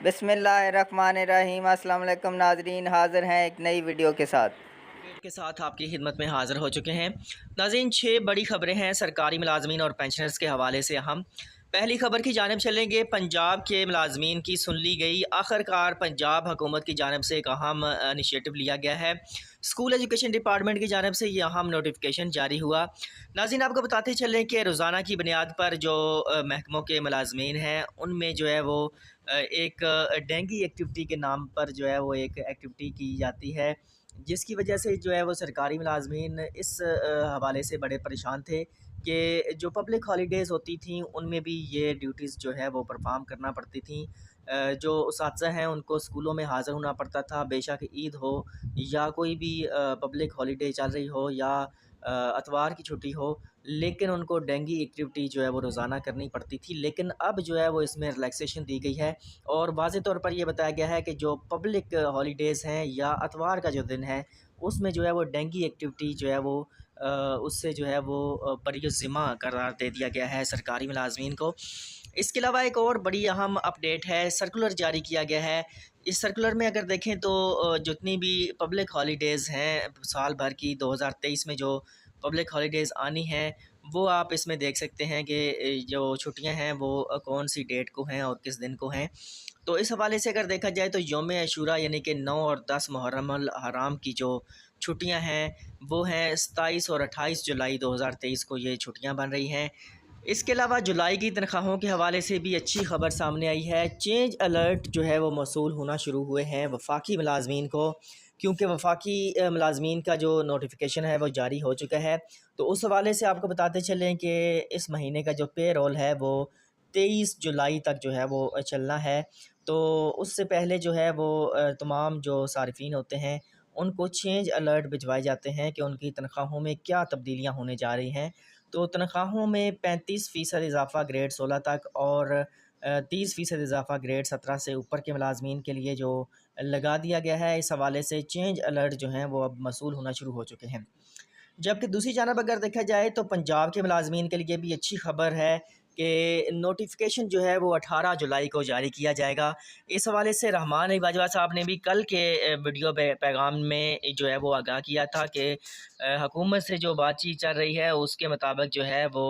बिस्मिल्लाहिर्रहमानिर्रहीम। अस्सलाम वालेकुम नाजरीन, हाज़िर हैं एक नई वीडियो के साथ आपकी खिदमत में हाज़िर हो चुके हैं। नाज़रीन, 6 बड़ी ख़बरें हैं सरकारी मुलाजमीन और पेंशनर्स के हवाले से। हम पहली ख़बर की जानिब चलेंगे। पंजाब के मुलाजमीन की सुन ली गई। आखिरकार पंजाब हुकूमत की जानिब से एक अहम इनिशिएटिव लिया गया है। स्कूल एजुकेशन डिपार्टमेंट की जानिब से ये अहम नोटिफिकेशन जारी हुआ। नाज़रीन, आपको बताते चलें कि रोज़ाना की बुनियाद पर जो महकमों के मुलाजमीन हैं उनमें जो है वो एक डेंगी एक्टिविटी के नाम पर जो है वो एक एक्टिविटी की जाती है, जिसकी वजह से जो है वो सरकारी मुलाजमीन इस हवाले से बड़े परेशान थे कि जो पब्लिक हॉलीडेज़ होती थी उनमें भी ये ड्यूटीज़ जो है वो परफॉर्म करना पड़ती थी। जो उसातिज़ा हैं उनको स्कूलों में हाज़िर होना पड़ता था, बेशक ईद हो या कोई भी पब्लिक हॉलीडे चल रही हो या अतवार की छुट्टी हो, लेकिन उनको डेंगी एक्टिविटी जो है वो रोज़ाना करनी पड़ती थी। लेकिन अब जो है वो इसमें रिलैक्सेशन दी गई है और वाज़े तौर पर ये बताया गया है कि जो पब्लिक हॉलीडेज़ हैं या अतवार का जो दिन है उसमें जो है वो डेंगी एक्टिविटी जो है वो उससे जो है वो बरी ज़िम्मा करार दे दिया गया है सरकारी मुलाजमीन को। इसके अलावा एक और बड़ी अहम अपडेट है, सर्कुलर जारी किया गया है। इस सर्कुलर में अगर देखें तो जितनी भी पब्लिक हॉलीडेज़ हैं साल भर की 2023 में जो पब्लिक हॉलीडेज़ आनी हैं वो आप इसमें देख सकते हैं कि जो छुट्टियां हैं वो कौन सी डेट को हैं और किस दिन को हैं। तो इस हवाले से अगर देखा जाए तो यौम आशूरा यानी कि 9 और 10 मुहर्रम अल हराम की जो छुट्टियां हैं वो हैं 27 और 28 जुलाई 2023 को ये छुट्टियां बन रही हैं। इसके अलावा जुलाई की तनख्वाहों के हवाले से भी अच्छी खबर सामने आई है। चेंज अलर्ट जो है वो मौसूल होना शुरू हुए हैं वफाकी मुलाजमीन को, क्योंकि वफाकी मुलाजमीन का जो नोटिफिकेशन है वो जारी हो चुका है। तो उस हवाले से आपको बताते चलें कि इस महीने का जो पे रोल है वो 23 जुलाई तक जो है वो चलना है। तो उससे पहले जो है वो तमाम जो सारिफिन होते हैं उनको चेंज अलर्ट भिजवाए जाते हैं कि उनकी तनख्वाहों में क्या तब्दीलियाँ होने जा रही हैं। तो तनख्वाहों में 35% इजाफ़ा ग्रेड 16 तक और 30% इजाफ़ा ग्रेड 17 से ऊपर के मुलाजमीन के लिए जो लगा दिया गया है। इस हवाले से चेंज अलर्ट जो हैं वो अब मसूल होना शुरू हो चुके हैं। जबकि दूसरी जानब अगर देखा जाए तो पंजाब के मुलाजमीन के लिए भी अच्छी खबर है कि नोटिफिकेशन जो है वो 18 जुलाई को जारी किया जाएगा। इस हवाले से रहमान बाजवा साहब ने भी कल के वीडियो पैगाम में जो है वो आगाह किया था कि हुकूमत से जो बातचीत चल रही है उसके मुताबिक जो है वो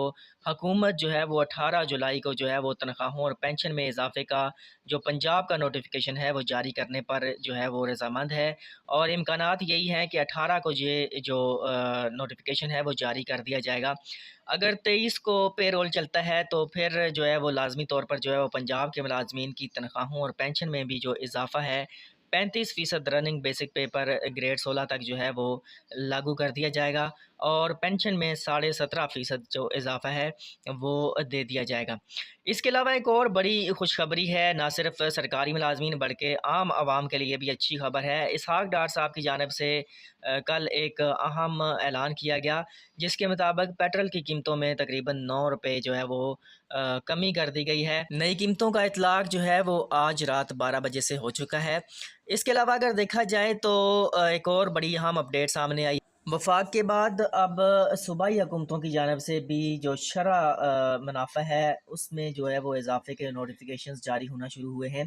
हुकूमत जो है वो 18 जुलाई को जो है वो तनख्वाहों और पेंशन में इजाफे का जो पंजाब का नोटिफिकेशन है वो जारी करने पर जो है वो रज़ामंद है। और इम्कानात यही हैं कि 18 को ये जो नोटिफिकेशन है वो जारी कर दिया जाएगा। अगर 23 को पे रोल चलता है तो फिर जो है वो लाजमी तौर पर जो है वो पंजाब के मुलाजमीन की तनख्वाहों और पेंशन में भी जो इजाफ़ा है 35% रनिंग बेसिक पे पर ग्रेड 16 तक जो है वो लागू कर दिया जाएगा और पेंशन में 17.5% जो इजाफ़ा है वो दे दिया जाएगा। इसके अलावा एक और बड़ी खुशखबरी है, ना सिर्फ सरकारी मुलाजमीन बल्कि आम आवाम के लिए भी अच्छी खबर है। इसहाक डार साहब की जानिब से कल एक अहम ऐलान किया गया जिसके मुताबिक पेट्रोल की कीमतों में तकरीबन 9 रुपये जो है वो कमी कर दी गई है। नई कीमतों का इतलाक जो है वो आज रात 12 बजे से हो चुका है। इसके अलावा अगर देखा जाए तो एक और बड़ी अहम अपडेट सामने आई। वफाक के बाद अब सूबाई हुकूमतों की जानिब से भी जो शरह मुनाफा है उसमें जो है वो इजाफे के नोटिफिकेशंस जारी होना शुरू हुए हैं।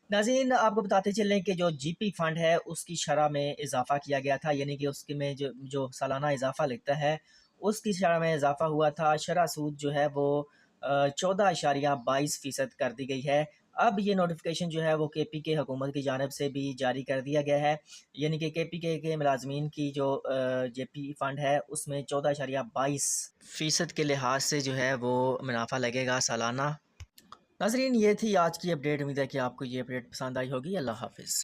नाज़रीन, आपको बताते चलें कि जो जीपी फ़ंड है उसकी शरह में इजाफ़ा किया गया था, यानी कि उसके में जो सालाना इजाफ़ा लगता है उसकी शरह में इजाफ़ा हुआ था। शरह सूद जो है वो 14.22% कर दी गई है। अब ये नोटिफिकेशन जो है वो KPK हुकूमत की जानिब से भी जारी कर दिया गया है, यानी कि KPK के मुलाजमीन की जो जेपी फ़ंड है उसमें 14.22% के लिहाज से जो है वो मुनाफा लगेगा सालाना। नाज़रीन, ये थी आज की अपडेट। उम्मीद है कि आपको ये अपडेट पसंद आई होगी। अल्लाह हाफ़िज़।